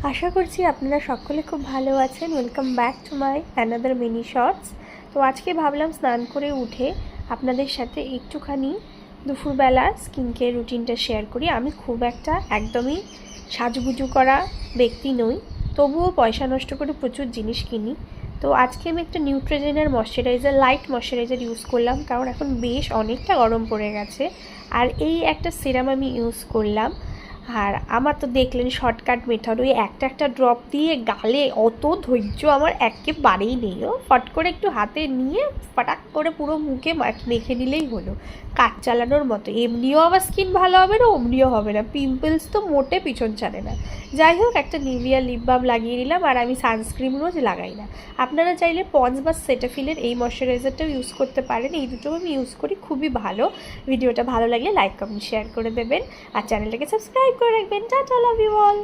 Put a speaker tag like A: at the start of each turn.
A: আশা করছি আপনারা সকলে খুব ভালো আছেন। Welcome back to my another mini shorts. তো আজকে ভাবলাম স্নান করে উঠে আপনাদের সাথে একটুখানি দুপুরবেলা স্কিন কেয়ার রুটিনটা শেয়ার করি। আমি খুব একটা একদমই সাজুগুজু করা ব্যক্তি নই, তবুও পয়সা নষ্ট করে প্রচুর জিনিস কিনি। তো আজকে আমি একটা নিউট্রিজেনার ময়শ্চারাইজার, লাইট ময়শ্চারাইজার ইউজ করলাম, কারণ এখন বেশ অনেকটা গরম পড়ে গেছে। আর এই একটা সিরাম আমি ইউজ করলাম। আর আমার তো দেখলেন শর্টকাট মেথড, ওই একটা ড্রপ দিয়ে গালে অত ধৈর্য আমার একেবারেই নেই। ও ফট করে একটু হাতে নিয়ে ফটাক করে পুরো মুখে মেখে নিলেই হলো, কাজ চালানোর মতো। এমনিও আমার স্কিন ভালো হবে না, অমনিও হবে না, পিম্পলস তো মোটে পিছন ছাড়ে না। যাই হোক, একটা নিভিয়া লিপ বাম লাগিয়ে নিলাম, আর আমি সানস্ক্রিন রোজ লাগাই না। আপনারা চাইলে পন্স বা সেটাফিলের এই ময়শ্চারাইজারটাও ইউজ করতে পারেন। এই দুটো আমি ইউজ করি, খুবই ভালো। ভিডিওটা ভালো লাগলে লাইক কমেন্ট শেয়ার করে দেবেন, আর চ্যানেলটাকে সাবস্ক্রাইব করে রাখবেন। Tata, love you all.